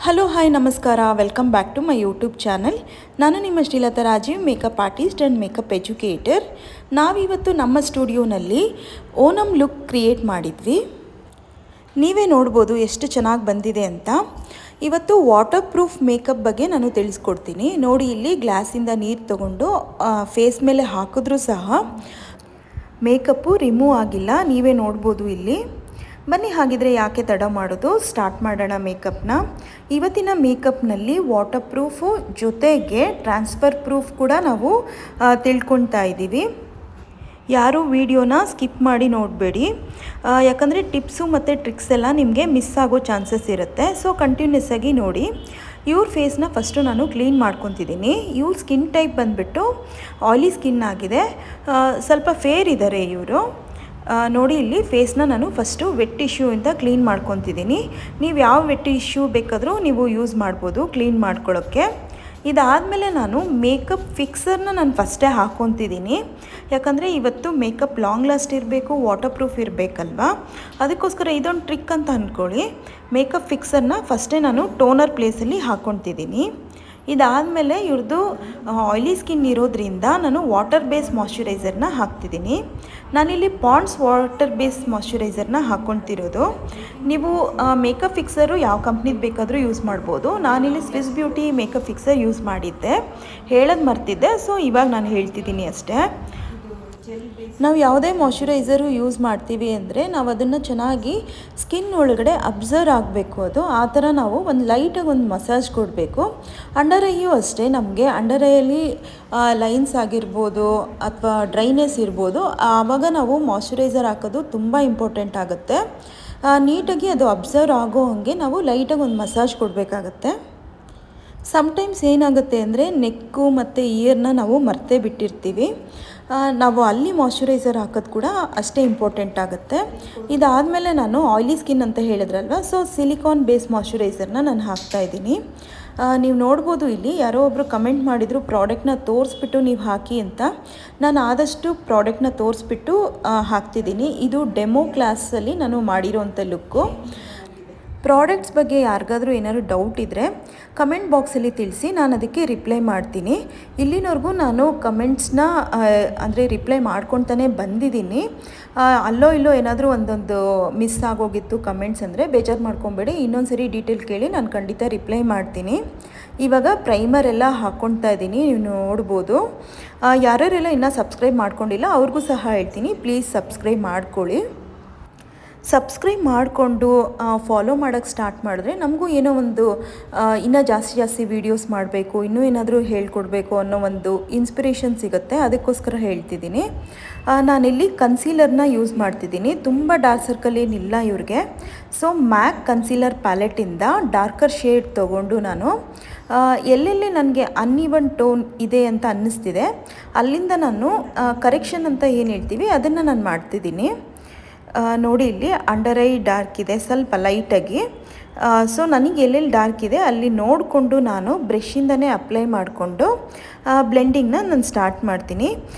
Hello hi ನಮಸ್ಕಾರ, welcome back to my YouTube channel. ನಾನು ನಿಮ್ಮ Srilatha Rajeev, makeup artist and makeup educator. ನಾವಿವತ್ತು ನಮ್ಮ ಸ್ಟುಡಿಯೋನಲ್ಲಿ ಓಣಂ ಲುಕ್ ಕ್ರಿಯೇಟ್ ಮಾಡಿದ್ವಿ. ನೀವೇ ನೋಡ್ಬೋದು ಎಷ್ಟು ಚೆನ್ನಾಗಿ ಬಂದಿದೆ ಅಂತ. ಇವತ್ತು ವಾಟರ್ ಪ್ರೂಫ್ ಮೇಕಪ್ ಬಗ್ಗೆ ನಾನು ತಿಳಿಸ್ಕೊಡ್ತೀನಿ. ನೋಡಿ, ಇಲ್ಲಿ ಗ್ಲಾಸಿಂದ ನೀರು ತಗೊಂಡು ಫೇಸ್ ಮೇಲೆ ಹಾಕಿದ್ರೂ ಸಹ ಮೇಕಪ್ಪು ರಿಮೂವ್ ಆಗಿಲ್ಲ. ನೀವೇ ನೋಡ್ಬೋದು ಇಲ್ಲಿ. ಬನ್ನಿ, ಹಾಗಿದ್ರೆ ಯಾಕೆ ತಡ ಮಾಡೋದು, ಸ್ಟಾರ್ಟ್ ಮಾಡೋಣ ಮೇಕಪ್ನ. ಇವತ್ತಿನ ಮೇಕಪ್ನಲ್ಲಿ ವಾಟರ್ ಪ್ರೂಫು ಜೊತೆಗೆ ಟ್ರಾನ್ಸ್ಫರ್ ಪ್ರೂಫ್ ಕೂಡ ನಾವು ತಿಳ್ಕೊಳ್ತಾ ಇದ್ದೀವಿ. ಯಾರೂ ವಿಡಿಯೋನ ಸ್ಕಿಪ್ ಮಾಡಿ ನೋಡಬೇಡಿ, ಯಾಕಂದರೆ ಟಿಪ್ಸು ಮತ್ತು ಟ್ರಿಕ್ಸ್ ಎಲ್ಲ ನಿಮಗೆ ಮಿಸ್ ಆಗೋ ಚಾನ್ಸಸ್ ಇರುತ್ತೆ. ಸೊ ಕಂಟಿನ್ಯೂಸ್ ಆಗಿ ನೋಡಿ. ಇವ್ರ ಫೇಸ್ನ ಫಸ್ಟು ನಾನು ಕ್ಲೀನ್ ಮಾಡ್ಕೊತಿದ್ದೀನಿ. ಇವ್ರ ಸ್ಕಿನ್ ಟೈಪ್ ಬಂದುಬಿಟ್ಟು ಆಯಿಲಿ ಸ್ಕಿನ್ ಆಗಿದೆ, ಸ್ವಲ್ಪ ಫೇರ್ ಇದ್ದಾರೆ ಇವರು. ನೋಡಿ, ಇಲ್ಲಿ ಫೇಸ್ನ ನಾನು ಫಸ್ಟು ವೆಟ್ ಟಿಶ್ಯೂಯಿಂದ ಕ್ಲೀನ್ ಮಾಡ್ಕೊತಿದ್ದೀನಿ. ನೀವು ಯಾವ ವೆಟ್ ಟಿಶ್ಯೂ ಬೇಕಾದರೂ ನೀವು ಯೂಸ್ ಮಾಡ್ಬೋದು ಕ್ಲೀನ್ ಮಾಡ್ಕೊಳ್ಳೋಕ್ಕೆ. ಇದಾದಮೇಲೆ ನಾನು ಮೇಕಪ್ ಫಿಕ್ಸರ್ನ ನಾನು ಫಸ್ಟೇ ಹಾಕ್ಕೊತಿದ್ದೀನಿ, ಯಾಕಂದರೆ ಇವತ್ತು ಮೇಕಪ್ ಲಾಂಗ್ ಲಾಸ್ಟ್ ಇರಬೇಕು, ವಾಟರ್ ಪ್ರೂಫ್ ಇರಬೇಕಲ್ವಾ. ಅದಕ್ಕೋಸ್ಕರ ಇದೊಂದು ಟ್ರಿಕ್ ಅಂತ ಅಂದ್ಕೊಳ್ಳಿ. ಮೇಕಪ್ ಫಿಕ್ಸರ್ನ ಫಸ್ಟೇ ನಾನು ಟೋನರ್ ಪ್ಲೇಸಲ್ಲಿ ಹಾಕ್ಕೊತಿದ್ದೀನಿ. ಇದಾದಮೇಲೆ ಇವ್ರದ್ದು ಆಯಿಲಿ ಸ್ಕಿನ್ ಇರೋದ್ರಿಂದ ನಾನು ವಾಟರ್ ಬೇಸ್ ಮಾಯ್ಶ್ಚರೈಸರ್ನ ಹಾಕ್ತಿದ್ದೀನಿ. ನಾನಿಲ್ಲಿ ಪಾಂಡ್ಸ್ ವಾಟರ್ ಬೇಸ್ ಮಾಯ್ಶ್ಚರೈಸರ್ನ ಹಾಕ್ಕೊತಿರೋದು. ನೀವು ಮೇಕಪ್ ಫಿಕ್ಸರು ಯಾವ ಕಂಪ್ನಿದು ಬೇಕಾದರೂ ಯೂಸ್ ಮಾಡ್ಬೋದು. ನಾನಿಲ್ಲಿ Swiss beauty makeup fixer use ಮಾಡಿದ್ದೆ, ಹೇಳೋದು ಮರ್ತಿದ್ದೆ. ಸೊ ಇವಾಗ ನಾನು ಹೇಳ್ತಿದ್ದೀನಿ ಅಷ್ಟೇ. ನಾವು ಯಾವುದೇ ಮಾಯ್ಶ್ಚರೈಸರು ಯೂಸ್ ಮಾಡ್ತೀವಿ ಅಂದರೆ ನಾವು ಅದನ್ನು ಚೆನ್ನಾಗಿ ಸ್ಕಿನ್ ಒಳಗಡೆ ಅಬ್ಸರ್ವ್ ಆಗಬೇಕು. ಅದು ಆ ಥರ ನಾವು ಒಂದು ಲೈಟಾಗಿ ಒಂದು ಮಸಾಜ್ ಕೊಡಬೇಕು. ಅಂಡರ್ ಐಯೂ ಅಷ್ಟೇ, ನಮಗೆ ಅಂಡರ್ ಐಯಲ್ಲಿ ಲೈನ್ಸ್ ಆಗಿರ್ಬೋದು ಅಥವಾ ಡ್ರೈನೆಸ್ ಇರ್ಬೋದು, ಆವಾಗ ನಾವು ಮಾಯ್ಶ್ಚರೈಸರ್ ಹಾಕೋದು ತುಂಬ ಇಂಪಾರ್ಟೆಂಟ್ ಆಗುತ್ತೆ. ನೀಟಾಗಿ ಅದು ಅಬ್ಸರ್ವ್ ಆಗೋ ಹಾಗೆ ನಾವು ಲೈಟಾಗಿ ಒಂದು ಮಸಾಜ್ ಕೊಡಬೇಕಾಗತ್ತೆ. ಸಮ್ಟೈಮ್ಸ್ ಏನಾಗುತ್ತೆ ಅಂದರೆ ನೆಕ್ಕು ಮತ್ತು ಇಯರ್ನ ನಾವು ಮರ್ತೇ ಬಿಟ್ಟಿರ್ತೀವಿ. ನಾವು ಅಲ್ಲಿ ಮಾಯ್ಶ್ಚರೈಸರ್ ಹಾಕೋದು ಕೂಡ ಅಷ್ಟೇ ಇಂಪಾರ್ಟೆಂಟ್ ಆಗುತ್ತೆ. ಇದಾದಮೇಲೆ ನಾನು ಆಯಿಲಿ ಸ್ಕಿನ್ ಅಂತ ಹೇಳಿದ್ರಲ್ವ, ಸೊ ಸಿಲಿಕಾನ್ ಬೇಸ್ ಮಾಯ್ಶ್ಚರೈಸರ್ನ ನಾನು ಹಾಕ್ತಾಯಿದ್ದೀನಿ. ನೀವು ನೋಡ್ಬೋದು, ಇಲ್ಲಿ ಯಾರೋ ಒಬ್ಬರು ಕಮೆಂಟ್ ಮಾಡಿದರು ಪ್ರಾಡಕ್ಟ್ನ ತೋರಿಸ್ಬಿಟ್ಟು ನೀವು ಹಾಕಿ ಅಂತ. ನಾನು ಆದಷ್ಟು ಪ್ರಾಡಕ್ಟ್ನ ತೋರಿಸ್ಬಿಟ್ಟು ಹಾಕ್ತಿದ್ದೀನಿ. ಇದು ಡೆಮೋ ಕ್ಲಾಸಲ್ಲಿ ನಾನು ಮಾಡಿರೋಂಥ ಲುಕ್ಕು. ಪ್ರಾಡಕ್ಟ್ಸ್ ಬಗ್ಗೆ ಯಾರಿಗಾದರೂ ಏನಾದರೂ ಡೌಟ್ ಇದ್ದರೆ ಕಮೆಂಟ್ ಬಾಕ್ಸಲ್ಲಿ ತಿಳಿಸಿ, ನಾನು ಅದಕ್ಕೆ ರಿಪ್ಲೈ ಮಾಡ್ತೀನಿ. ಇಲ್ಲಿನವರೆಗೂ ನಾನು ಕಮೆಂಟ್ಸ್ನ ಅಂದರೆ ರಿಪ್ಲೈ ಮಾಡ್ಕೊತಾನೆ ಬಂದಿದ್ದೀನಿ. ಅಲ್ಲೋ ಇಲ್ಲೋ ಏನಾದರೂ ಒಂದೊಂದು ಮಿಸ್ ಆಗೋಗಿತ್ತು ಕಮೆಂಟ್ಸ್ ಅಂದರೆ ಬೇಜಾರು ಮಾಡ್ಕೊಬೇಡಿ, ಇನ್ನೊಂದು ಸರಿ ಡೀಟೇಲ್ ಕೇಳಿ ನಾನು ಖಂಡಿತ ರಿಪ್ಲೈ ಮಾಡ್ತೀನಿ. ಇವಾಗ ಪ್ರೈಮರ್ ಎಲ್ಲ ಹಾಕ್ಕೊಳ್ತಾ ಇದ್ದೀನಿ, ನೀವು ನೋಡ್ಬೋದು. ಯಾರ್ಯಾರೆಲ್ಲ ಇನ್ನೂ ಸಬ್ಸ್ಕ್ರೈಬ್ ಮಾಡ್ಕೊಂಡಿಲ್ಲ ಅವ್ರಿಗೂ ಸಹ ಹೇಳ್ತೀನಿ, ಪ್ಲೀಸ್ ಸಬ್ಸ್ಕ್ರೈಬ್ ಮಾಡ್ಕೊಳ್ಳಿ. ಸಬ್ಸ್ಕ್ರೈಬ್ ಮಾಡಿಕೊಂಡು ಫಾಲೋ ಮಾಡೋಕ್ಕೆ ಸ್ಟಾರ್ಟ್ ಮಾಡಿದ್ರೆ ನಮಗೂ ಏನೋ ಒಂದು ಇನ್ನೂ ಜಾಸ್ತಿ ವೀಡಿಯೋಸ್ ಮಾಡಬೇಕು, ಇನ್ನೂ ಏನಾದರೂ ಹೇಳ್ಕೊಡ್ಬೇಕು ಅನ್ನೋ ಒಂದು ಇನ್ಸ್ಪಿರೇಷನ್ ಸಿಗುತ್ತೆ. ಅದಕ್ಕೋಸ್ಕರ ಹೇಳ್ತಿದ್ದೀನಿ. ನಾನಿಲ್ಲಿ ಕನ್ಸೀಲರ್ನ ಯೂಸ್ ಮಾಡ್ತಿದ್ದೀನಿ. ತುಂಬ ಡಾರ್ಕ್ ಸರ್ಕಲ್ ಏನಿಲ್ಲ ಇವ್ರಿಗೆ. ಸೊ ಮ್ಯಾಕ್ ಕನ್ಸೀಲರ್ ಪ್ಯಾಲೆಟಿಂದ ಡಾರ್ಕರ್ ಶೇಡ್ ತೊಗೊಂಡು ನಾನು ಎಲ್ಲೆಲ್ಲಿ ನನಗೆ ಅನ್ಇವನ್ ಟೋನ್ ಇದೆ ಅಂತ ಅನ್ನಿಸ್ತಿದೆ ಅಲ್ಲಿಂದ ನಾನು ಕರೆಕ್ಷನ್ ಅಂತ ಏನು ಹೇಳ್ತೀವಿ ಅದನ್ನು ನಾನು ಮಾಡ್ತಿದ್ದೀನಿ. ನೋಡಿ, ಇಲ್ಲಿ ಅಂಡರ್ ಐ ಡಾರ್ಕ್ ಇದೆ ಸ್ವಲ್ಪ ಲೈಟಾಗಿ. ಸೊ ನನಗೆ ಎಲ್ಲೆಲ್ಲಿ ಡಾರ್ಕ್ ಇದೆ ಅಲ್ಲಿ ನೋಡಿಕೊಂಡು ನಾನು ಬ್ರಷಿಂದನೇ ಅಪ್ಲೈ ಮಾಡಿಕೊಂಡು ಬ್ಲೆಂಡಿಂಗ್ನ ನಾನು ಸ್ಟಾರ್ಟ್ ಮಾಡ್ತೀನಿ.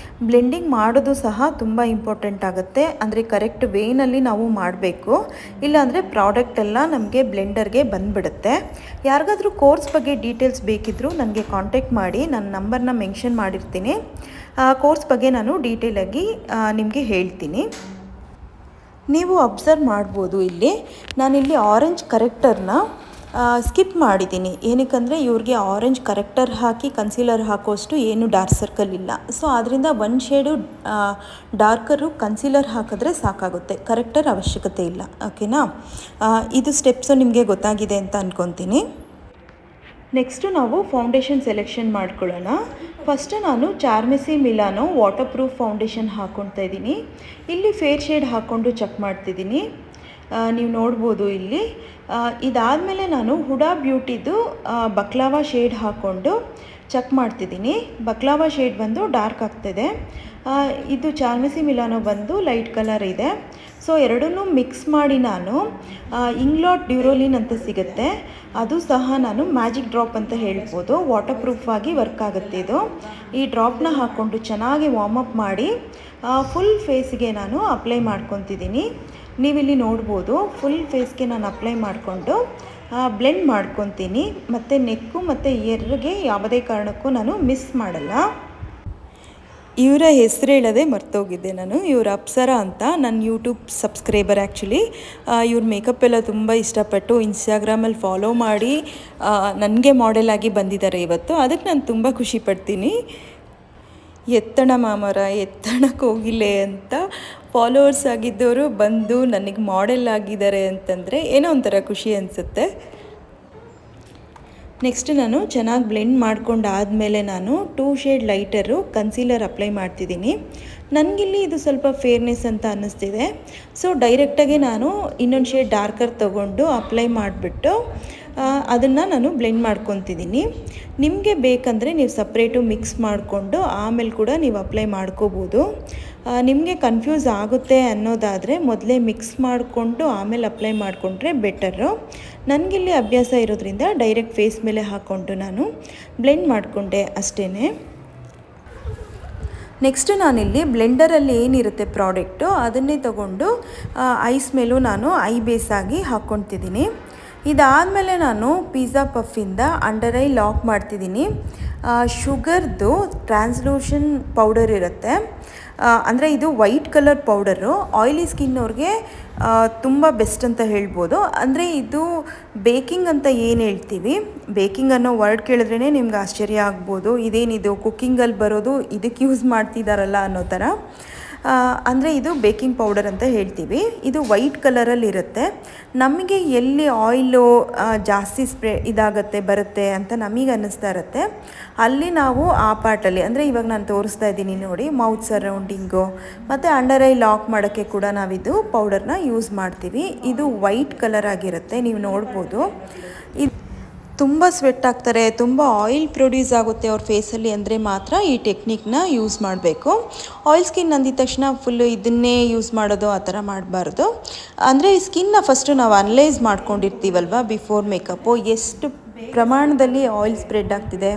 ಬ್ಲೆಂಡಿಂಗ್ ಮಾಡೋದು ಸಹ ತುಂಬ ಇಂಪಾರ್ಟೆಂಟ್ ಆಗುತ್ತೆ. ಅಂದರೆ ಕರೆಕ್ಟ್ ವೇನಲ್ಲಿ ನಾವು ಮಾಡಬೇಕು, ಇಲ್ಲಾಂದರೆ ಪ್ರಾಡಕ್ಟ್ ಎಲ್ಲ ನಮಗೆ ಬ್ಲೆಂಡರ್ಗೆ ಬಂದುಬಿಡುತ್ತೆ. ಯಾರಿಗಾದ್ರೂ ಕೋರ್ಸ್ ಬಗ್ಗೆ ಡೀಟೇಲ್ಸ್ ಬೇಕಿದ್ದರೂ ನನಗೆ ಕಾಂಟ್ಯಾಕ್ಟ್ ಮಾಡಿ, ನನ್ನ ನಂಬರ್ನ ಮೆನ್ಷನ್ ಮಾಡಿರ್ತೀನಿ. ಕೋರ್ಸ್ ಬಗ್ಗೆ ನಾನು ಡೀಟೇಲಾಗಿ ನಿಮಗೆ ಹೇಳ್ತೀನಿ. ನೀವು ಅಬ್ಸರ್ವ್ ಮಾಡ್ಬೋದು, ಇಲ್ಲಿ ನಾನಿಲ್ಲಿ ಆರೆಂಜ್ ಕರೆಕ್ಟರ್ನ ಸ್ಕಿಪ್ ಮಾಡಿದ್ದೀನಿ. ಏನಕ್ಕಂದರೆ ಇವ್ರಿಗೆ ಆರೆಂಜ್ ಕರೆಕ್ಟರ್ ಹಾಕಿ ಕನ್ಸೀಲರ್ ಹಾಕೋಷ್ಟು ಏನು ಡಾರ್ಕ್ ಸರ್ಕಲ್ ಇಲ್ಲ. ಸೊ ಆದ್ದರಿಂದ ಒಂದು ಶೇಡು ಡಾರ್ಕರು ಕನ್ಸೀಲರ್ ಹಾಕಿದ್ರೆ ಸಾಕಾಗುತ್ತೆ, ಕರೆಕ್ಟರ್ ಅವಶ್ಯಕತೆ ಇಲ್ಲ. ಓಕೆನಾ? ಇದು ಸ್ಟೆಪ್ಸು ನಿಮಗೆ ಗೊತ್ತಾಗಿದೆ ಅಂತ ಅಂದ್ಕೊತೀನಿ. ನೆಕ್ಸ್ಟು ನಾವು ಫೌಂಡೇಶನ್ ಸೆಲೆಕ್ಷನ್ ಮಾಡ್ಕೊಳ್ಳೋಣ. ಫಸ್ಟು ನಾನು ಚಾರ್ಮೆಸಿ ಮಿಲಾನೋ ವಾಟರ್ ಪ್ರೂಫ್ ಫೌಂಡೇಶನ್ ಹಾಕ್ಕೊಳ್ತಾ ಇದ್ದೀನಿ. ಇಲ್ಲಿ ಫೇರ್ ಶೇಡ್ ಹಾಕ್ಕೊಂಡು ಚೆಕ್ ಮಾಡ್ತಿದ್ದೀನಿ, ನೀವು ನೋಡ್ಬೋದು ಇಲ್ಲಿ. ಇದಾದಮೇಲೆ ನಾನು ಹುಡಾ ಬ್ಯೂಟಿದು ಬಕ್ಲಾವಾ ಶೇಡ್ ಹಾಕ್ಕೊಂಡು ಚೆಕ್ ಮಾಡ್ತಿದ್ದೀನಿ. ಬಕ್ಲಾವಾ ಶೇಡ್ ಬಂದು ಡಾರ್ಕ್ ಆಗ್ತಿದೆ, ಇದು ಚಾರ್ಮೆಸಿ ಮಿಲಾನೋ ಬಂದು ಲೈಟ್ ಕಲರ್ ಇದೆ. ಸೊ ಎರಡನ್ನೂ ಮಿಕ್ಸ್ ಮಾಡಿ ನಾನು ಇಂಗ್ಲಾಟ್ ಡ್ಯೂರೋಲಿನ್ ಅಂತ ಸಿಗುತ್ತೆ, ಅದು ಸಹ ನಾನು ಮ್ಯಾಜಿಕ್ ಡ್ರಾಪ್ ಅಂತ ಹೇಳ್ಬೋದು, ವಾಟರ್ ಪ್ರೂಫ್ ಆಗಿ ವರ್ಕ್ ಆಗುತ್ತೆ ಇದು. ಈ ಡ್ರಾಪ್ನ ಹಾಕ್ಕೊಂಡು ಚೆನ್ನಾಗಿ ವಾರ್ಮಪ್ ಮಾಡಿ ಫುಲ್ ಫೇಸ್ಗೆ ನಾನು ಅಪ್ಲೈ ಮಾಡ್ಕೊತಿದ್ದೀನಿ. ನೀವಿಲ್ಲಿ ನೋಡ್ಬೋದು, ಫುಲ್ ಫೇಸ್ಗೆ ನಾನು ಅಪ್ಲೈ ಮಾಡಿಕೊಂಡು ಬ್ಲೆಂಡ್ ಮಾಡ್ಕೊತೀನಿ. ಮತ್ತು ನೆಕ್ಕು ಮತ್ತು ಇಯರ್ಗೆ ಯಾವುದೇ ಕಾರಣಕ್ಕೂ ನಾನು ಮಿಸ್ ಮಾಡಲ್ಲ. ಇವರ ಹೆಸರು ಹೇಳೋದೇ ಮರ್ತೋಗಿದ್ದೆ ನಾನು. ಇವರು ಅಪ್ಸರಾ ಅಂತ, ನನ್ನ ಯೂಟ್ಯೂಬ್ ಸಬ್ಸ್ಕ್ರೈಬರ್ ಆ್ಯಕ್ಚುಲಿ. ಇವ್ರ ಮೇಕಪ್ ಎಲ್ಲ ತುಂಬ ಇಷ್ಟಪಟ್ಟು ಇನ್ಸ್ಟಾಗ್ರಾಮಲ್ಲಿ ಫಾಲೋ ಮಾಡಿ ನನಗೆ ಮಾಡೆಲ್ ಆಗಿ ಬಂದಿದ್ದಾರೆ ಇವತ್ತು. ಅದಕ್ಕೆ ನಾನು ತುಂಬ ಖುಷಿ ಪಡ್ತೀನಿ. ಎತ್ತಣ ಮಾಮರ ಎತ್ತಣಕ್ಕೆ ಹೋಗಿಲ್ಲೇ ಅಂತ ಫಾಲೋವರ್ಸ್ ಆಗಿದ್ದವರು ಬಂದು ನನಗೆ ಮಾಡೆಲ್ ಆಗಿದ್ದಾರೆ ಅಂತಂದರೆ ಏನೋ ಒಂಥರ ಖುಷಿ ಅನಿಸುತ್ತೆ. ನೆಕ್ಸ್ಟ್ ನಾನು ಚೆನ್ನಾಗಿ ಬ್ಲೆಂಡ್ ಮಾಡ್ಕೊಂಡಾದಮೇಲೆ ನಾನು 2 ಶೇಡ್ ಲೈಟರು ಕನ್ಸೀಲರ್ ಅಪ್ಲೈ ಮಾಡ್ತಿದ್ದೀನಿ. ನನಗಿಲ್ಲಿ ಇದು ಸ್ವಲ್ಪ ಫೇರ್ನೆಸ್ ಅಂತ ಅನ್ನಿಸ್ತಿದೆ. ಸೊ ಡೈರೆಕ್ಟಾಗಿ ನಾನು ಇನ್ನೊಂದು ಶೇಡ್ ಡಾರ್ಕರ್ ತೊಗೊಂಡು ಅಪ್ಲೈ ಮಾಡಿಬಿಟ್ಟು ಅದನ್ನು ನಾನು ಬ್ಲೆಂಡ್ ಮಾಡ್ಕೊತಿದ್ದೀನಿ. ನಿಮಗೆ ಬೇಕಂದರೆ ನೀವು ಸಪ್ರೇಟು ಮಿಕ್ಸ್ ಮಾಡಿಕೊಂಡು ಆಮೇಲೆ ಕೂಡ ನೀವು ಅಪ್ಲೈ ಮಾಡ್ಕೋಬೋದು. ನಿಮಗೆ ಕನ್ಫ್ಯೂಸ್ ಆಗುತ್ತೆ ಅನ್ನೋದಾದರೆ ಮೊದಲೇ ಮಿಕ್ಸ್ ಮಾಡಿಕೊಂಡು ಆಮೇಲೆ ಅಪ್ಲೈ ಮಾಡಿಕೊಂಡ್ರೆ ಬೆಟರು. ನನಗಿಲ್ಲಿ ಅಭ್ಯಾಸ ಇರೋದ್ರಿಂದ ಡೈರೆಕ್ಟ್ ಫೇಸ್ ಮೇಲೆ ಹಾಕ್ಕೊಂಡು ನಾನು ಬ್ಲೆಂಡ್ ಮಾಡಿಕೊಂಡೆ ಅಷ್ಟೇ. ನೆಕ್ಸ್ಟ್ ನಾನಿಲ್ಲಿ ಬ್ಲೆಂಡರಲ್ಲಿ ಏನಿರುತ್ತೆ ಪ್ರಾಡಕ್ಟು ಅದನ್ನೇ ತೊಗೊಂಡು ಐಸ್ ಮೇಲೂ ನಾನು ಐ ಬೇಸಾಗಿ ಹಾಕ್ಕೊತಿದ್ದೀನಿ. ಇದಾದಮೇಲೆ ನಾನು ಪಿಜ್ಜಾ ಪಫಿಂದ ಅಂಡರ್ ಐ ಲಾಕ್ ಮಾಡ್ತಿದ್ದೀನಿ. ಶುಗರ್ದು ಟ್ರಾನ್ಸ್ಲೂಷನ್ ಪೌಡರ್ ಇರುತ್ತೆ, ಅಂದರೆ ಇದು ವೈಟ್ ಕಲರ್ ಪೌಡರು. ಆಯಿಲಿ ಸ್ಕಿನ್ನವ್ರಿಗೆ ತುಂಬ ಬೆಸ್ಟ್ ಅಂತ ಹೇಳ್ಬೋದು. ಅಂದರೆ ಇದು ಬೇಕಿಂಗ್ ಅಂತ ಏನು ಹೇಳ್ತೀವಿ, ಬೇಕಿಂಗ್ ಅನ್ನೋ ವರ್ಡ್ ಕೇಳಿದ್ರೇ ನಿಮ್ಗೆ ಆಶ್ಚರ್ಯ ಆಗ್ಬೋದು, ಇದೇನಿದು ಕುಕ್ಕಿಂಗಲ್ಲಿ ಬರೋದು ಇದಕ್ಕೆ ಯೂಸ್ ಮಾಡ್ತಿದ್ದಾರಲ್ಲ ಅನ್ನೋ ಥರ. ಅಂದರೆ ಇದು ಬೇಕಿಂಗ್ ಪೌಡರ್ ಅಂತ ಹೇಳ್ತೀವಿ. ಇದು ವೈಟ್ ಕಲರಲ್ಲಿ ಇರುತ್ತೆ. ನಮಗೆ ಎಲ್ಲಿ ಆಯಿಲು ಜಾಸ್ತಿ ಇದಾಗುತ್ತೆ ಬರುತ್ತೆ ಅಂತ ನಮಗೆ ಅನ್ನಿಸ್ತಾ ಇರುತ್ತೆ, ಅಲ್ಲಿ ನಾವು ಆ ಪಾರ್ಟಲ್ಲಿ, ಅಂದರೆ ಇವಾಗ ನಾನು ತೋರಿಸ್ತಾ ಇದ್ದೀನಿ ನೋಡಿ, ಮೌತ್ ಸರೌಂಡಿಂಗು ಮತ್ತು ಅಂಡರ್ ಐ ಲಾಕ್ ಮಾಡೋಕ್ಕೆ ಕೂಡ ನಾವಿದು ಪೌಡರ್ನ ಯೂಸ್ ಮಾಡ್ತೀವಿ. ಇದು ವೈಟ್ ಕಲರ್ ಆಗಿರುತ್ತೆ, ನೀವು ನೋಡ್ಬೋದು. ಇದು ತುಂಬ ಸ್ವೆಟ್ ಆಗ್ತಾರೆ, ತುಂಬ ಆಯಿಲ್ ಪ್ರೊಡ್ಯೂಸ್ ಆಗುತ್ತೆ ಅವ್ರ ಫೇಸಲ್ಲಿ ಅಂದರೆ ಮಾತ್ರ ಈ ಟೆಕ್ನಿಕ್ನ ಯೂಸ್ ಮಾಡಬೇಕು. ಆಯಿಲ್ ಸ್ಕಿನ್ ಅಂದಿದ ತಕ್ಷಣ ಫುಲ್ಲು ಇದನ್ನೇ ಯೂಸ್ ಮಾಡೋದು ಆ ಥರ ಮಾಡಬಾರ್ದು. ಅಂದರೆ ಈ ಸ್ಕಿನ್ನ ಫಸ್ಟು ನಾವು ಅನಲೈಸ್ ಮಾಡ್ಕೊಂಡಿರ್ತೀವಲ್ವ ಬಿಫೋರ್ ಮೇಕಪ್ಪು, ಎಷ್ಟು ಪ್ರಮಾಣದಲ್ಲಿ ಆಯಿಲ್ ಸ್ಪ್ರೆಡ್ ಆಗ್ತಿದೆ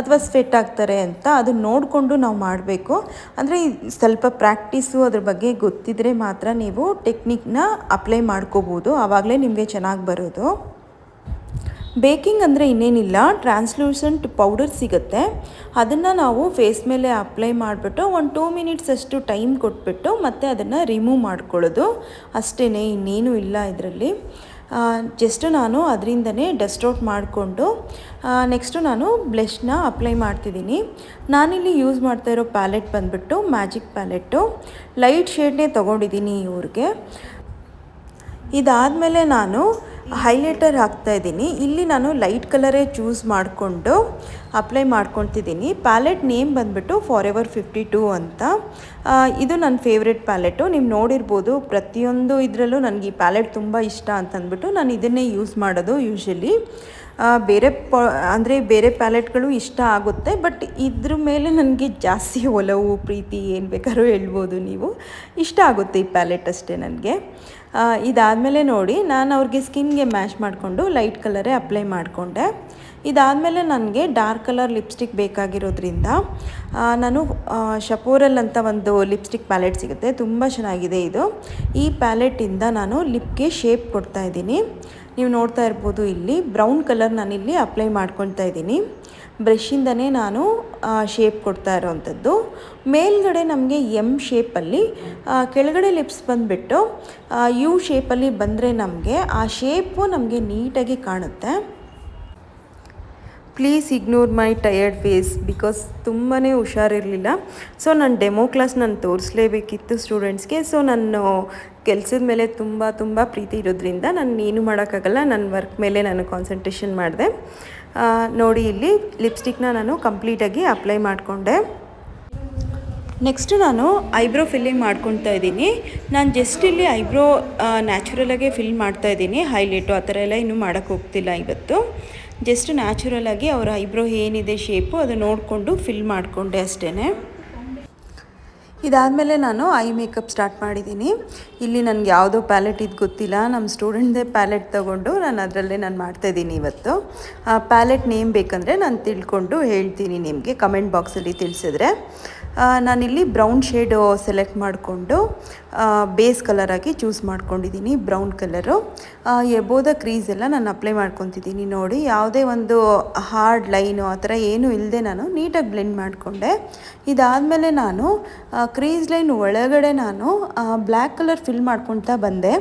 ಅಥವಾ ಸ್ವೆಟ್ ಆಗ್ತಾರೆ ಅಂತ ಅದನ್ನ ನೋಡಿಕೊಂಡು ನಾವು ಮಾಡಬೇಕು. ಅಂದರೆ ಸ್ವಲ್ಪ ಪ್ರಾಕ್ಟೀಸು ಅದ್ರ ಬಗ್ಗೆ ಗೊತ್ತಿದ್ದರೆ ಮಾತ್ರ ನೀವು ಟೆಕ್ನಿಕ್ನ ಅಪ್ಲೈ ಮಾಡ್ಕೋಬೋದು, ಆವಾಗಲೇ ನಿಮಗೆ ಚೆನ್ನಾಗಿ ಬರೋದು. ಬೇಕಿಂಗ್ ಅಂದರೆ ಇನ್ನೇನಿಲ್ಲ, ಟ್ರಾನ್ಸ್ಲೂಸೆಂಟ್ ಪೌಡರ್ ಸಿಗುತ್ತೆ, ಅದನ್ನು ನಾವು ಫೇಸ್ ಮೇಲೆ ಅಪ್ಲೈ ಮಾಡಿಬಿಟ್ಟು ಒಂದು 2 ಮಿನಿಟ್ಸ್ ಅಷ್ಟು ಟೈಮ್ ಕೊಟ್ಬಿಟ್ಟು ಮತ್ತೆ ಅದನ್ನು ರಿಮೂವ್ ಮಾಡ್ಕೊಳ್ಳೋದು ಅಷ್ಟೇ, ಇನ್ನೇನು ಇಲ್ಲ ಇದರಲ್ಲಿ. ಜಸ್ಟ್ ನಾನು ಅದರಿಂದನೇ ಡಸ್ಟ್ ಔಟ್ ಮಾಡಿಕೊಂಡು ನೆಕ್ಸ್ಟು ನಾನು ಬ್ಲಷ್ನ ಅಪ್ಲೈ ಮಾಡ್ತಿದ್ದೀನಿ. ನಾನಿಲ್ಲಿ ಯೂಸ್ ಮಾಡ್ತಾ ಇರೋ ಪ್ಯಾಲೆಟ್ ಬಂದುಬಿಟ್ಟು ಮ್ಯಾಜಿಕ್ ಪ್ಯಾಲೆಟ್ಟು, ಲೈಟ್ ಶೇಡ್ನೇ ತೊಗೊಂಡಿದ್ದೀನಿ ಇವ್ರಿಗೆ. ಇದಾದಮೇಲೆ ನಾನು ಹೈಲೈಟರ್ ಹಾಕ್ತಾಯಿದ್ದೀನಿ. ಇಲ್ಲಿ ನಾನು ಲೈಟ್ ಕಲರೇ ಚೂಸ್ ಮಾಡಿಕೊಂಡು ಅಪ್ಲೈ ಮಾಡ್ಕೊತಿದ್ದೀನಿ. ಪ್ಯಾಲೆಟ್ ನೇಮ್ ಬಂದುಬಿಟ್ಟು ಫಾರೆವರ್ 52 ಅಂತ. ಇದು ನನ್ನ ಫೇವ್ರೆಟ್ ಪ್ಯಾಲೆಟು. ನೀವು ನೋಡಿರ್ಬೋದು ಪ್ರತಿಯೊಂದು ಇದರಲ್ಲೂ ನನಗೆ ಈ ಪ್ಯಾಲೆಟ್ ತುಂಬ ಇಷ್ಟ ಅಂತಂದ್ಬಿಟ್ಟು ನಾನು ಇದನ್ನೇ ಯೂಸ್ ಮಾಡೋದು ಯೂಶ್ವಲಿ. ಬೇರೆ ಪ್ಯಾಲೆಟ್ಗಳು ಇಷ್ಟ ಆಗುತ್ತೆ, ಬಟ್ ಇದ್ರ ಮೇಲೆ ನನಗೆ ಜಾಸ್ತಿ ಒಲವು ಪ್ರೀತಿ ಏನು ಬೇಕಾದ್ರೂ ಹೇಳ್ಬೋದು ನೀವು. ಇಷ್ಟ ಆಗುತ್ತೆ ಈ ಪ್ಯಾಲೆಟ್ ಅಷ್ಟೇ ನನಗೆ. ಇದಾದಮೇಲೆ ನೋಡಿ ನಾನು ಅವ್ರಿಗೆ ಸ್ಕಿನ್ಗೆ ಮ್ಯಾಚ್ ಮಾಡಿಕೊಂಡು ಲೈಟ್ ಕಲರೇ ಅಪ್ಲೈ ಮಾಡಿಕೊಂಡೆ. ಇದಾದಮೇಲೆ ನನಗೆ ಡಾರ್ಕ್ ಕಲರ್ ಲಿಪ್ಸ್ಟಿಕ್ ಬೇಕಾಗಿರೋದ್ರಿಂದ ನಾನು ಶಪೋರಲ್ ಅಂತ ಒಂದು ಲಿಪ್ಸ್ಟಿಕ್ ಪ್ಯಾಲೆಟ್ ಸಿಗುತ್ತೆ, ತುಂಬ ಚೆನ್ನಾಗಿದೆ ಇದು. ಈ ಪ್ಯಾಲೆಟಿಂದ ನಾನು ಲಿಪ್ಗೆ ಶೇಪ್ ಕೊಡ್ತಾಯಿದ್ದೀನಿ. ನೀವು ನೋಡ್ತಾ ಇರ್ಬೋದು ಇಲ್ಲಿ ಬ್ರೌನ್ ಕಲರ್ ನಾನಿಲ್ಲಿ ಅಪ್ಲೈ ಮಾಡ್ಕೊತಾ ಇದ್ದೀನಿ. ಬ್ರಷಿಂದನೇ ನಾನು ಶೇಪ್ ಕೊಡ್ತಾ ಇರೋವಂಥದ್ದು. ಮೇಲ್ಗಡೆ ನಮಗೆ ಎಮ್ ಶೇಪಲ್ಲಿ, ಕೆಳಗಡೆ ಲಿಪ್ಸ್ ಬಂದುಬಿಟ್ಟು ಯು ಶೇಪಲ್ಲಿ ಬಂದರೆ ನಮಗೆ ಆ ಶೇಪು ನಮಗೆ ನೀಟಾಗಿ ಕಾಣುತ್ತೆ. Please ignore my tired face because ತುಂಬಾ ಹುಷಾರಿರಲಿಲ್ಲ. ಸೊ ನನ್ನ ಡೆಮೋ ಕ್ಲಾಸ್ ನಾನು ತೋರಿಸಲೇಬೇಕಿತ್ತು ಸ್ಟೂಡೆಂಟ್ಸ್ಗೆ. ಸೊ ನಾನು ಕೆಲಸದ ಮೇಲೆ ತುಂಬ ಪ್ರೀತಿ ಇರೋದ್ರಿಂದ ನಾನು ಏನು ಮಾಡೋಕ್ಕಾಗಲ್ಲ, ನನ್ನ ವರ್ಕ್ ಮೇಲೆ ನಾನು ಕಾನ್ಸಂಟ್ರೇಷನ್ ಮಾಡಿದೆ. ನೋಡಿ ಇಲ್ಲಿ ಲಿಪ್ಸ್ಟಿಕ್ನ ನಾನು ಕಂಪ್ಲೀಟಾಗಿ ಅಪ್ಲೈ ಮಾಡಿಕೊಂಡೆ. ನೆಕ್ಸ್ಟು ನಾನು ಐಬ್ರೋ ಫಿಲ್ಲಿಂಗ್ ಮಾಡ್ಕೊತಾ ಇದ್ದೀನಿ. ನಾನು ಜಸ್ಟ್ ಇಲ್ಲಿ ಐಬ್ರೋ ನ್ಯಾಚುರಲಾಗೆ ಫಿಲ್ ಮಾಡ್ತಾಯಿದ್ದೀನಿ, ಹೈಲೈಟು ಆ ಥರ ಎಲ್ಲ ಇನ್ನೂ ಮಾಡೋಕ್ಕೆ ಹೋಗ್ತಿಲ್ಲ ಇವತ್ತು. ಜಸ್ಟ್ ನ್ಯಾಚುರಲಾಗಿ ಅವರ ಐಬ್ರೋ ಏನಿದೆ ಶೇಪು ಅದು ನೋಡಿಕೊಂಡು ಫಿಲ್ ಮಾಡಿಕೊಂಡೆ ಅಷ್ಟೇ. ಇದಾದಮೇಲೆ ನಾನು ಐ ಮೇಕಪ್ ಸ್ಟಾರ್ಟ್ ಮಾಡಿದ್ದೀನಿ. ಇಲ್ಲಿ ನನಗೆ ಯಾವುದೋ ಪ್ಯಾಲೆಟ್ ಇದು ಗೊತ್ತಿಲ್ಲ, ನಮ್ಮ ಸ್ಟೂಡೆಂಟ್ದೇ ಪ್ಯಾಲೆಟ್ ತೊಗೊಂಡು ನಾನು ಅದರಲ್ಲೇ ಮಾಡ್ತಾಯಿದ್ದೀನಿ ಇವತ್ತು. ಪ್ಯಾಲೆಟ್ ನೇಮ್ ಬೇಕಂದರೆ ನಾನು ತಿಳ್ಕೊಂಡು ಹೇಳ್ತೀನಿ ನಿಮಗೆ, ಕಮೆಂಟ್ ಬಾಕ್ಸಲ್ಲಿ ತಿಳಿಸಿದ್ರೆ. ನಾನಿಲ್ಲಿ ಬ್ರೌನ್ ಶೇಡು ಸೆಲೆಕ್ಟ್ ಮಾಡಿಕೊಂಡು ಬೇಸ್ ಕಲರಾಗಿ ಚೂಸ್ ಮಾಡ್ಕೊಂಡಿದ್ದೀನಿ, ಬ್ರೌನ್ ಕಲರು. ಎಬೋದ ಕ್ರೀಸ್ ಎಲ್ಲ ನಾನು ಅಪ್ಲೈ ಮಾಡ್ಕೊತಿದ್ದೀನಿ. ನೋಡಿ, ಯಾವುದೇ ಒಂದು ಹಾರ್ಡ್ ಲೈನು ಆ ಥರ ಏನೂ ಇಲ್ಲದೆ ನಾನು ನೀಟಾಗಿ ಬ್ಲೆಂಡ್ ಮಾಡಿಕೊಂಡೆ. ಇದಾದಮೇಲೆ ನಾನು ಕ್ರೀಸ್ ಲೈನ್ ಒಳಗಡೆ ನಾನು ಬ್ಲ್ಯಾಕ್ ಕಲರ್ ಫಿಲ್ ಮಾಡ್ಕೊತಾ ಬಂದೆ.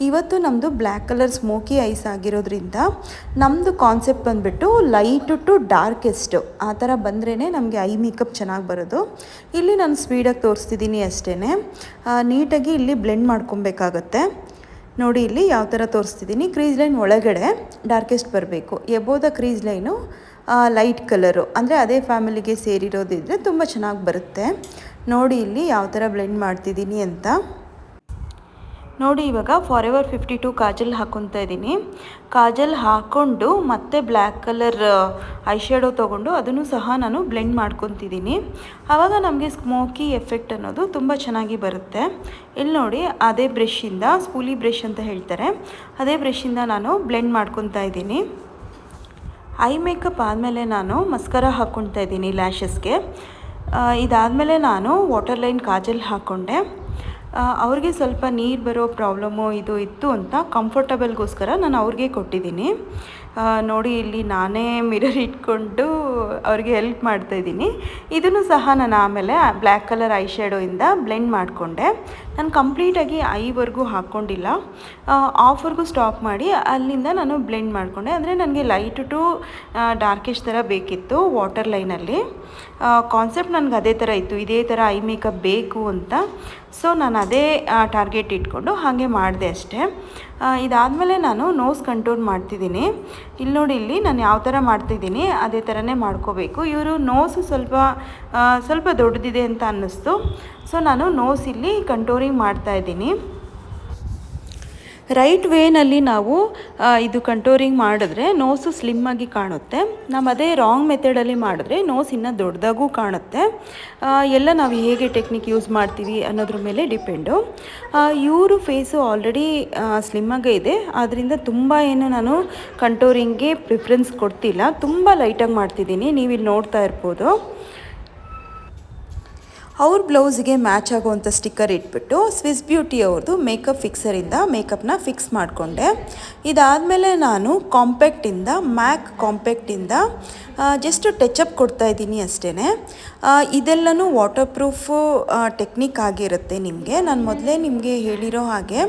ಇವತ್ತು ನಮ್ಮದು ಬ್ಲ್ಯಾಕ್ ಕಲರ್ ಸ್ಮೋಕಿ ಐಸ್ ಆಗಿರೋದ್ರಿಂದ ನಮ್ಮದು ಕಾನ್ಸೆಪ್ಟ್ ಬಂದುಬಿಟ್ಟು ಲೈಟು ಟು ಡಾರ್ಕೆಸ್ಟು ಆ ಥರ ಬಂದ್ರೇ ನಮಗೆ ಐ ಮೇಕಪ್ ಚೆನ್ನಾಗಿ ಬರೋದು. ಇಲ್ಲಿ ನಾನು ಸ್ಪೀಡಾಗಿ ತೋರಿಸ್ತಿದ್ದೀನಿ ಅಷ್ಟೇ. ನೀಟಾಗಿ ಇಲ್ಲಿ ಬ್ಲೆಂಡ್ ಮಾಡ್ಕೊಬೇಕಾಗತ್ತೆ. ನೋಡಿ ಇಲ್ಲಿ ಯಾವ ಥರ ತೋರಿಸ್ತಿದ್ದೀನಿ. ಕ್ರೀಸ್ ಲೈನ್ ಒಳಗಡೆ ಡಾರ್ಕೆಸ್ಟ್ ಬರಬೇಕು, ಎಬೋದ ಕ್ರೀಸ್ ಲೈನು ಲೈಟ್ ಕಲರು, ಅಂದರೆ ಅದೇ ಫ್ಯಾಮಿಲಿಗೆ ಸೇರಿರೋದಿದ್ರೆ ತುಂಬ ಚೆನ್ನಾಗಿ ಬರುತ್ತೆ. ನೋಡಿ ಇಲ್ಲಿ ಯಾವ ಥರ ಬ್ಲೆಂಡ್ ಮಾಡ್ತಿದ್ದೀನಿ ಅಂತ. ನೋಡಿ, ಇವಾಗ ಫಾರೆವರ್ 52 ಕಾಜಲ್ ಹಾಕ್ಕೊತಾ ಇದ್ದೀನಿ. ಕಾಜಲ್ ಹಾಕ್ಕೊಂಡು ಮತ್ತೆ ಬ್ಲ್ಯಾಕ್ ಕಲರ್ ಐ ಶ್ಯಾಡೋ ತೊಗೊಂಡು ಅದನ್ನು ಸಹ ನಾನು ಬ್ಲೆಂಡ್ ಮಾಡ್ಕೊತಿದ್ದೀನಿ. ಆವಾಗ ನಮಗೆ ಸ್ಮೋಕಿ ಎಫೆಕ್ಟ್ ಅನ್ನೋದು ತುಂಬ ಚೆನ್ನಾಗಿ ಬರುತ್ತೆ. ಇಲ್ಲಿ ನೋಡಿ, ಅದೇ ಬ್ರಷಿಂದ, ಸ್ಪೂಲಿ ಬ್ರಷ್ ಅಂತ ಹೇಳ್ತಾರೆ, ಅದೇ ಬ್ರಷಿಂದ ನಾನು ಬ್ಲೆಂಡ್ ಮಾಡ್ಕೊತಾ ಇದ್ದೀನಿ. ಐ ಮೇಕಪ್ ಆದಮೇಲೆ ನಾನು ಮಸ್ಕರ ಹಾಕ್ಕೊತಾ ಇದ್ದೀನಿ ಲ್ಯಾಶಸ್ಗೆ. ಇದಾದಮೇಲೆ ನಾನು ವಾಟರ್ ಲೈನ್ ಕಾಜಲ್ ಹಾಕ್ಕೊಂಡೆ. ಅವ್ರಿಗೆ ಸ್ವಲ್ಪ ನೀರು ಬರೋ ಪ್ರಾಬ್ಲಮ್ಮು ಇದು ಇತ್ತು ಅಂತ ಕಂಫರ್ಟಬಲ್ಗೋಸ್ಕರ ನಾನು ಅವ್ರಿಗೆ ಕೊಟ್ಟಿದ್ದೀನಿ. ನೋಡಿ, ಇಲ್ಲಿ ನಾನೇ ಮಿರರ್ ಇಟ್ಕೊಂಡು ಅವ್ರಿಗೆ ಹೆಲ್ಪ್ ಮಾಡ್ತಾಯಿದ್ದೀನಿ. ಇದನ್ನು ಸಹ ನಾನು ಆಮೇಲೆ ಬ್ಲ್ಯಾಕ್ ಕಲರ್ ಐ ಶ್ಯಾಡೋಯಿಂದ ಬ್ಲೆಂಡ್ ಮಾಡಿಕೊಂಡೆ. ನಾನು ಕಂಪ್ಲೀಟಾಗಿ ಐವರೆಗೂ ಹಾಕ್ಕೊಂಡಿಲ್ಲ, ಆಫ್ವರೆಗೂ ಸ್ಟಾಪ್ ಮಾಡಿ ಅಲ್ಲಿಂದ ನಾನು ಬ್ಲೆಂಡ್ ಮಾಡಿಕೊಂಡೆ. ಅಂದರೆ ನನಗೆ ಲೈಟ್ ಟು ಡಾರ್ಕಿಶ್ ಥರ ಬೇಕಿತ್ತು ವಾಟರ್ ಲೈನಲ್ಲಿ. ಕಾನ್ಸೆಪ್ಟ್ ನನಗೆ ಅದೇ ಥರ ಇತ್ತು, ಇದೇ ಥರ ಐ ಮೇಕಪ್ ಬೇಕು ಅಂತ. ಸೊ ನಾನು ಅದೇ ಟಾರ್ಗೆಟ್ ಇಟ್ಕೊಂಡು ಹಾಗೆ ಮಾಡಿದೆ ಅಷ್ಟೇ. ಇದಾದಮೇಲೆ ನಾನು ನೋಸ್ ಕಂಟ್ರೋಲ್ ಮಾಡ್ತಿದ್ದೀನಿ. ಇಲ್ಲಿ ನೋಡಿ, ಇಲ್ಲಿ ನಾನು ಯಾವ ಥರ ಮಾಡ್ತಿದ್ದೀನಿ ಅದೇ ಥರನೇ ಮಾಡ್ಕೋಬೇಕು. ಇವರು ನೋಸು ಸ್ವಲ್ಪ ದೊಡ್ಡದಿದೆ ಅಂತ ಅನ್ನಿಸ್ತು. ಸೊ ನಾನು ನೋಸ್ ಇಲ್ಲಿ ಕಂಟೋರಿಂಗ್ ಮಾಡ್ತಾಯಿದ್ದೀನಿ. ರೈಟ್ ವೇನಲ್ಲಿ ನಾವು ಇದು ಕಂಟೋರಿಂಗ್ ಮಾಡಿದ್ರೆ ನೋಸು ಸ್ಲಿಮ್ಮಾಗಿ ಕಾಣುತ್ತೆ. ನಾವು ಅದೇ ರಾಂಗ್ ಮೆಥಡಲ್ಲಿ ಮಾಡಿದ್ರೆ ನೋಸ್ ಇನ್ನೂ ದೊಡ್ಡದಾಗೂ ಕಾಣುತ್ತೆ. ಎಲ್ಲ ನಾವು ಹೇಗೆ ಟೆಕ್ನಿಕ್ ಯೂಸ್ ಮಾಡ್ತೀವಿ ಅನ್ನೋದ್ರ ಮೇಲೆ ಡಿಪೆಂಡು. ಇವರು ಫೇಸು ಆಲ್ರೆಡಿ ಸ್ಲಿಮ್ಮಾಗೇ ಇದೆ, ಆದ್ದರಿಂದ ತುಂಬ ಏನು ನಾನು ಕಂಟೋರಿಂಗ್ಗೆ ಪ್ರಿಫರೆನ್ಸ್ ಕೊಡ್ತಿಲ್ಲ, ತುಂಬ ಲೈಟಾಗಿ ಮಾಡ್ತಿದ್ದೀನಿ. ನೀವಿಲ್ಲಿ ನೋಡ್ತಾ ಇರ್ಬೋದು. ಅವ್ರ ಬ್ಲೌಸಿಗೆ ಮ್ಯಾಚ್ ಆಗುವಂಥ ಸ್ಟಿಕ್ಕರ್ ಇಟ್ಬಿಟ್ಟು ಸ್ವಿಸ್ ಬ್ಯೂಟಿ ಅವ್ರದ್ದು ಮೇಕಪ್ ಫಿಕ್ಸರಿಂದ ಮೇಕಪ್ನ ಫಿಕ್ಸ್ ಮಾಡಿಕೊಂಡೆ. ಇದಾದಮೇಲೆ ನಾನು ಮ್ಯಾಕ್ ಕಾಂಪ್ಯಾಕ್ಟಿಂದ ಜಸ್ಟ್ ಟಚಪ್ ಕೊಡ್ತಾಯಿದ್ದೀನಿ ಅಷ್ಟೇ. ಇದೆಲ್ಲನೂ ವಾಟರ್ ಪ್ರೂಫು ಟೆಕ್ನಿಕ್ ಆಗಿರುತ್ತೆ ನಿಮಗೆ. ನಾನು ಮೊದಲೇ ನಿಮಗೆ ಹೇಳಿರೋ ಹಾಗೆ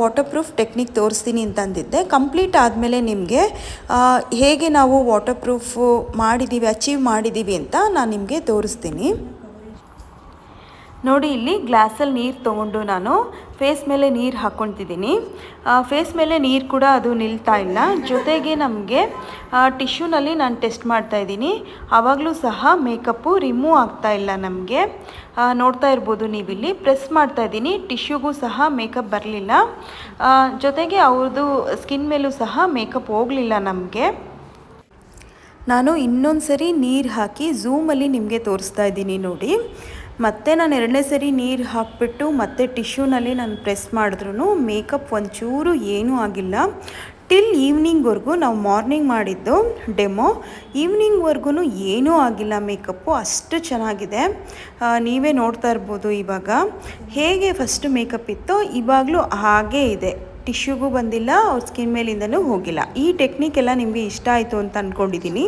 ವಾಟರ್ ಪ್ರೂಫ್ ಟೆಕ್ನಿಕ್ ತೋರಿಸ್ತೀನಿ ಅಂತಂದಿದ್ದೆ. ಕಂಪ್ಲೀಟ್ ಆದಮೇಲೆ ನಿಮಗೆ ಹೇಗೆ ನಾವು ವಾಟರ್ ಪ್ರೂಫು ಅಚೀವ್ ಮಾಡಿದ್ದೀವಿ ಅಂತ ನಾನು ನಿಮಗೆ ತೋರಿಸ್ತೀನಿ. ನೋಡಿ, ಇಲ್ಲಿ ಗ್ಲಾಸಲ್ಲಿ ನೀರು ತೊಗೊಂಡು ನಾನು ಫೇಸ್ ಮೇಲೆ ನೀರು ಹಾಕ್ಕೊತಿದ್ದೀನಿ. ಫೇಸ್ ಮೇಲೆ ನೀರು ಕೂಡ ಅದು ನಿಲ್ತಾ ಇಲ್ಲ. ಜೊತೆಗೆ ನಮಗೆ ಟಿಶ್ಯೂನಲ್ಲಿ ನಾನು ಟೆಸ್ಟ್ ಮಾಡ್ತಾಯಿದ್ದೀನಿ, ಆವಾಗಲೂ ಸಹ ಮೇಕಪ್ಪು ರಿಮೂವ್ ಆಗ್ತಾ ಇಲ್ಲ ನಮಗೆ. ನೋಡ್ತಾ ಇರ್ಬೋದು ನೀವಿಲ್ಲಿ ಪ್ರೆಸ್ ಮಾಡ್ತಾಯಿದ್ದೀನಿ, ಟಿಶ್ಯೂಗೂ ಸಹ ಮೇಕಪ್ ಬರಲಿಲ್ಲ. ಜೊತೆಗೆ ಅವ್ರದ್ದು ಸ್ಕಿನ್ ಮೇಲೂ ಸಹ ಮೇಕಪ್ ಹೋಗಲಿಲ್ಲ ನಮಗೆ. ನಾನು ಇನ್ನೊಂದು ಸರಿ ನೀರು ಹಾಕಿ ಝೂಮಲ್ಲಿ ನಿಮಗೆ ತೋರಿಸ್ತಾ ಇದ್ದೀನಿ ನೋಡಿ. ಮತ್ತು ನಾನು ಎರಡನೇ ಸರಿ ನೀರು ಹಾಕಿಬಿಟ್ಟು ಮತ್ತೆ ಟಿಶ್ಯೂನಲ್ಲಿ ನಾನು ಪ್ರೆಸ್ ಮಾಡಿದ್ರೂ ಮೇಕಪ್ ಒಂಚೂರು ಏನೂ ಆಗಿಲ್ಲ. ಟಿಲ್ ಈವ್ನಿಂಗ್ವರೆಗೂ, ನಾವು ಮಾರ್ನಿಂಗ್ ಮಾಡಿದ್ದು ಡೆಮೋ, ಈವ್ನಿಂಗ್ವರೆಗೂ ಏನೂ ಆಗಿಲ್ಲ ಮೇಕಪ್ಪು, ಅಷ್ಟು ಚೆನ್ನಾಗಿದೆ. ನೀವೇ ನೋಡ್ತಾ ಇರ್ಬೋದು ಇವಾಗ ಹೇಗೆ ಫಸ್ಟ್ ಮೇಕಪ್ ಇತ್ತೋ ಇವಾಗಲೂ ಹಾಗೇ ಇದೆ. ಟಿಶ್ಯೂಗೂ ಬಂದಿಲ್ಲ, ಅವ್ರ ಸ್ಕಿನ್ ಮೇಲಿಂದನೂ ಹೋಗಿಲ್ಲ. ಈ ಟೆಕ್ನಿಕ್ ಎಲ್ಲ ನಿಮಗೆ ಇಷ್ಟ ಆಯಿತು ಅಂತ ಅಂದ್ಕೊಂಡಿದ್ದೀನಿ.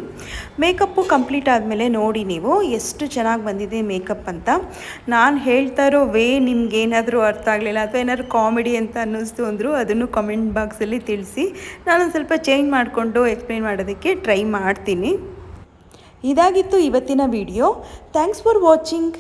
ಮೇಕಪ್ಪು ಕಂಪ್ಲೀಟ್ ಆದಮೇಲೆ ನೋಡಿ ನೀವು ಎಷ್ಟು ಚೆನ್ನಾಗಿ ಬಂದಿದೆ ಮೇಕಪ್ ಅಂತ. ನಾನು ಹೇಳ್ತಾ ಇರೋ ನಿಮ್ಗೆ ಏನಾದರೂ ಅರ್ಥ ಆಗಲಿಲ್ಲ ಅಥವಾ ಏನಾದರೂ ಕಾಮಿಡಿ ಅಂತ ಅನ್ನಿಸ್ತು ಅಂದರೂ ಅದನ್ನು ಕಮೆಂಟ್ ಬಾಕ್ಸಲ್ಲಿ ತಿಳಿಸಿ. ನಾನು ಸ್ವಲ್ಪ ಚೇಂಜ್ ಮಾಡಿಕೊಂಡು ಎಕ್ಸ್ಪ್ಲೇನ್ ಮಾಡೋದಕ್ಕೆ ಟ್ರೈ ಮಾಡ್ತೀನಿ. ಇದಾಗಿತ್ತು ಇವತ್ತಿನ ವಿಡಿಯೋ. Thanks for watching.